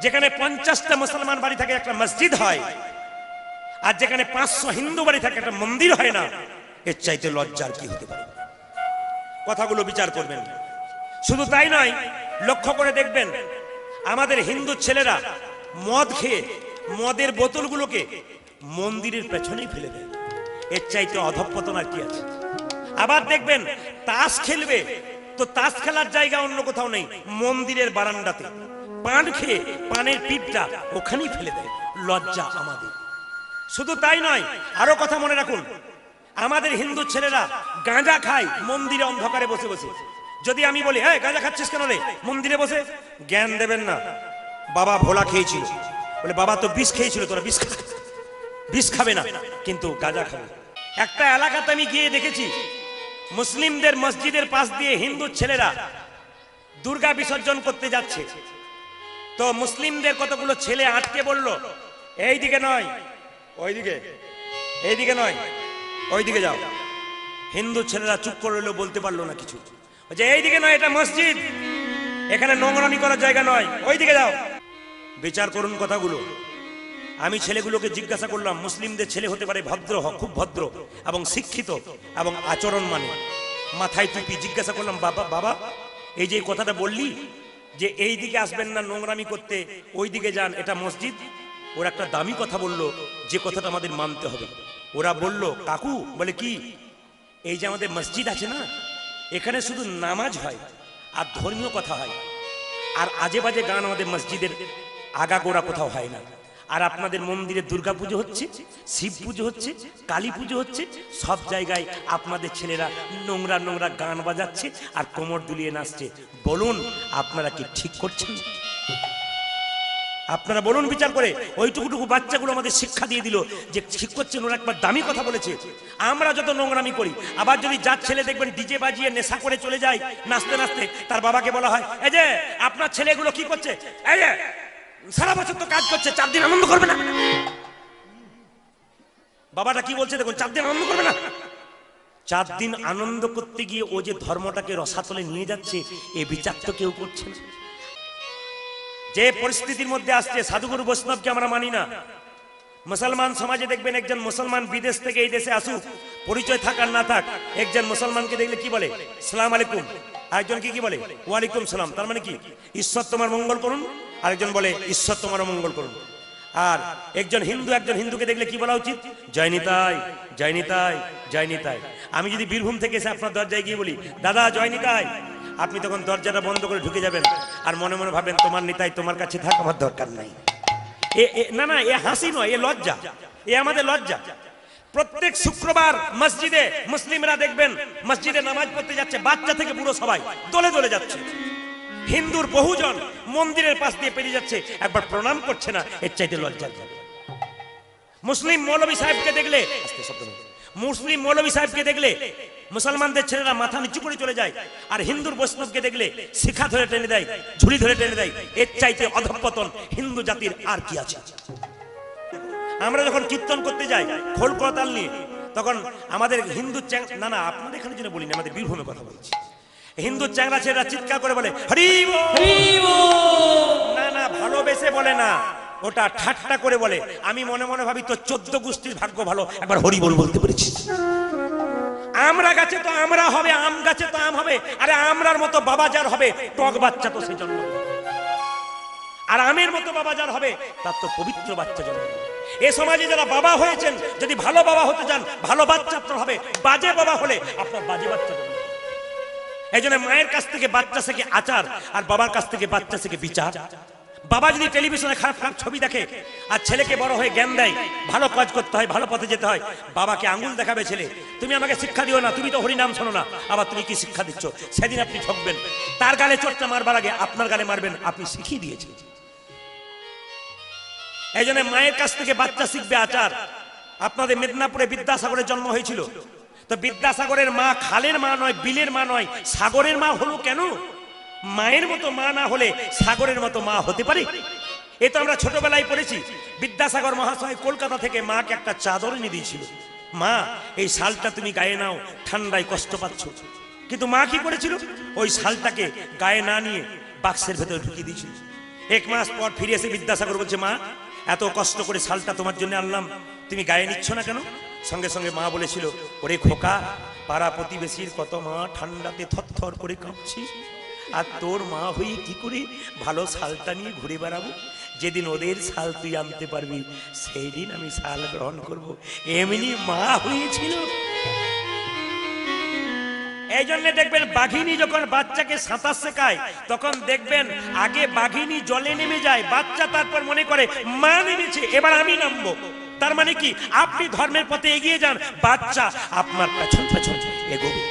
যেখানে 50টা মুসলমান বাড়ি থাকে একটা মসজিদ হয়, আর যেখানে 500 হিন্দু বাড়ি থাকে একটা মন্দির হয় না, এর চাইতে লজ্জার কি হতে পারে? কথাগুলো বিচার করবেন। শুধু তাই নয়, লক্ষ্য করে দেখবেন আমাদের হিন্দু ছেলেরা মদ খেয়ে মদের বোতলগুলোকে মন্দিরের পেছনেই ফেলে দেয়। এর চাইতে অধঃপতন আর কি আছে? আবার দেখবেন তাস খেলবে তো তাস খেলার জায়গা অন্য কোথাও নেই, মন্দিরের বারান্দাতে। পান খেয়ে পানের পিপটা ওখানেই ফেলে দেয়। লজ্জা আমাদের। শুধু তাই নয়, আরো কথা মনে রাখুন, আমাদের হিন্দু ছেলেরা গাঁজা খায় মন্দিরে অন্ধকারে বসে বসে। যদি আমি বলি হ্যাঁ গাঁজা খাচ্ছিস কেন রে মন্দিরে বসে, জ্ঞান দেবেন না, বাবা ভোলা খেয়েছিল। বলে বাবা তো বিষ খেয়েছিল, তোরা বিষ খাবে না কিন্তু গাঁজা খাবে। একটা এলাকাতে আমি গিয়ে দেখেছি মুসলিমদের মসজিদের পাশ দিয়ে হিন্দু ছেলেরা দুর্গা বিসর্জন করতে যাচ্ছে। তো মুসলিমদের কতগুলো ছেলে আটকে বলল এই দিকে নয় ওইদিকে, এইদিকে নয় ওইদিকে যাও। হিন্দু ছেলেরা চুপ করে রইল, বলতে পারলো না কিছু। যে এইদিকে নয়, এটা মসজিদ, এখানে নোংরামি করার জায়গা নয়, ওইদিকে যাও। বিচার করুন কথাগুলো। আমি ছেলেগুলোকে জিজ্ঞাসা করলাম, মুসলিমদের ছেলে হতে পারে ভদ্র, খুব ভদ্র এবং শিক্ষিত এবং আচরণ মানে মাথায় টুপি। জিজ্ঞাসা করলাম বাবা এই যে কথাটা বললি যে এই দিকে আসবেন না নোংরামি করতে, ওই দিকে যান, এটা মসজিদ। ওরা একটা দামি কথা বলল, যে কথাটা আমাদের মানতে হবে। ওরা বলল কাকু, বলে কি, এই যে আমাদের মসজিদ আছে না, এখানে শুধু নামাজ হয় আর ধর্মীয় কথা হয়, আর আজে বাজে গান আমাদের মসজিদের আগাগোড়া কোথাও হয় না। আর আপনাদের মন্দিরে দুর্গা পুজো হচ্ছে, শিব পুজো হচ্ছে, কালী পুজো হচ্ছে, সব জায়গায় আপনাদের ছেলেরা নোংরা নোংরা গান বাজাচ্ছে আর কোমর দুলিয়ে নাচছে। বলুন আপনারা কি ঠিক করছেন? আপনারা বলুন বিচার করে। ওইটুকুটুকু বাচ্চাগুলো আমাদের শিক্ষা দিয়ে দিল যে ঠিক করছেন, ওরা একবার দামি কথা বলেছে। আমরা যত নোংরামি করি, আবার যদি যার ছেলে দেখবেন ডিজে বাজিয়ে নেশা করে চলে যায় নাচতে নাচতে, তার বাবাকে বলা হয় এই যে আপনার ছেলেগুলো কি করছে, এই যে সারা বছর তো কাজ করছে, 4 দিন আনন্দ করবে না। বাবাটা কি বলছে দেখুন, 4 দিন আনন্দ করবে না। 4 দিন আনন্দ করতে গিয়ে ও যে ধর্মটাকে রসাতলে নিয়ে যাচ্ছে, এ বিচার তো কেউ করছে না। যে পরিস্থিতির মধ্যে আসছে, সাধুগুরু বৈষ্ণবকে আমরা মানি না। মুসলমান সমাজে দেখবেন একজন মুসলমান বিদেশ থেকে এই দেশে আসুক, পরিচয় থাক আর না থাক, একজন মুসলমানকে দেখলে কি বলে, সালাম আলাইকুম। আরেকজনকে কি বলে, ওয়ালাইকুম সালাম। তার মানে কি, ঈশ্বর তোমার মঙ্গল করুন। আরেকজন বলে ঈশ্বর তোমার মঙ্গল করুন। আর একজন হিন্দুকে দেখলে কি বলা উচিত, জয় নিতাই, জয় নিতাই, জয় নিতাই। আমি যদি বীরভূম থেকে এসে আপনার দরজায় গিয়ে বলি দাদা জয় নিতাই, আপনি তখন দরজাটা বন্ধ করে ঢুকে যাবেন আর মনে মনে ভাবেন তোমার নিতাই তোমার কাছে থাক, আমার দরকার নাই। না না, এ হাসি নয়, এ লজ্জা, এ আমাদের লজ্জা। প্রত্যেক শুক্রবার মসজিদে মুসলিমরা দেখবেন মসজিদে নামাজ পড়তে যাচ্ছে, বাচ্চা থেকে বুড়ো সবাই দলে দলে যাচ্ছে। হিন্দুর বহুজন মন্দিরের পাশ দিয়ে পেরিয়ে যাচ্ছে, একবার প্রণাম করছে না, এর চাইতে লজ্জা। মুসলিম মৌলভী সাহেবকে দেখলে, মুসলিম মৌলভী সাহেবকে দেখলে মুসলমানদের ছেলেরা মাথা নিচু করে চলে যায়, আর হিন্দুর বৈষ্ণবকে দেখলে শিখা ধরে টেনে দেয়, ঝুলি ধরে টেনে দেয়। এর চাইতে অধঃপতন হিন্দু জাতির আর কি আছে? আমরা যখন কীর্তন করতে যাই খোল করতাল নিয়ে, তখন আমাদের হিন্দু না না আপনাদের এখানে জন্য বলিনি, আমাদের বীরভূমের কথা বলছি, হিন্দু চ্যাংরা ছেলেরা চিৎকার করে বলে হরি বল। না না, ভালোবেসে বলে না, ওটা ঠাট্টা করে বলে। আমি মনে মনে ভাবি তো 14 গোষ্ঠীর ভাগ্য ভালো, একবার হরি বল বলতে পেরেছি। আমরা গাছে তো আমরা হবে, আম গাছে তো আম হবে। আরে আমরার মতো বাবা যার হবে, টক বাচ্চা তো সে জন্ম, আর আমের মতো বাবা যার হবে তার তো পবিত্র বাচ্চা জন্ম। এ সমাজে যারা বাবা হয়েছেন, যদি ভালো বাবা হতে চান, ভালো বাচ্চা আপনার হবে। বাজে বাবা হলে আপনার বাজে বাচ্চা জন্ম। এই জন্য মায়ের কাছ থেকে বাচ্চা শেখে আচার, আর বাবার কাছ থেকে বাচ্চা শেখে বিচার। বাবা যদি টেলিভিশনে খারাপ খারাপ ছবি দেখে আর ছেলেকে বড় হয়ে জ্ঞান দেয়, ভালো কাজ করতে হয়, ভালো পথে যেতে হয়, বাবাকে আঙ্গুল দেখাবে ছেলে, তুমি আমাকে শিক্ষা দিও না, তুমি তো হরিনাম শোনো না, আবার তুমি কি শিক্ষা দিচ্ছ? সেদিন আপনি ঠকবেন। তার গালে চোটটা মারবার আগে আপনার গালে মারবেন, আপনি শিখিয়ে দিয়েছেন। এই জন্য মায়ের কাছ থেকে বাচ্চা শিখবে আচার। আপনাদের মেদিনীপুরে বিদ্যাসাগরের জন্ম হয়েছিল, তো বিদ্যাসাগরের মা খালের মা নয়, বিলের মা নয়, সাগরের মা হলো কেন? মায়ের মতো মা না হলে সাগরের মতো মা হতে পারে? এ তো আমরা ছোটবেলায় পড়েছি। বিদ্যাসাগর মহাশয় কলকাতা থেকে মাকে একটা চাদর এনে দিয়েছিল, মা এই শালটা তুমি গায়ে নাও, ঠান্ডায় কষ্ট পাচ্ছ। কিন্তু মা কি করেছিল, ওই শালটাকে গায়ে না নিয়ে বাক্সের ভেতরে ঢুকিয়ে দিয়েছিল। 1 মাস পর ফিরে এসে বিদ্যাসাগর বলছে, মা এত কষ্ট করে শালটা তোমার জন্য আনলাম, তুমি গায়ে নিচ্ছ না কেন? সঙ্গে সঙ্গে মা বলেছিল, ওরে খোকা, পাড়া প্রতিবেশীর কত মা ঠান্ডাতে থরথর করে কাঁপছি, আর তোর মা হয়ে কি করে ভালো শালটা নিয়ে ঘুরে বেড়াবো? যেদিন ওদের শাল তুই আনতে পারবি সেই দিন আমি শাল গ্রহণ করব। এমনি মা হয়েছিল। এই জন্য দেখবেন বাঘিনী যখন বাচ্চাকে সাঁতার শেখায় তখন দেখবেন আগে বাঘিনী জলে নেমে যায়, বাচ্চা তারপর মনে করে মা নেমেছে, এবার আমি নামবো। তার মানে কি, আপনি ধর্মের পথে এগিয়ে যান, বাচ্চা আপনার পেছন পেছন এগোবে।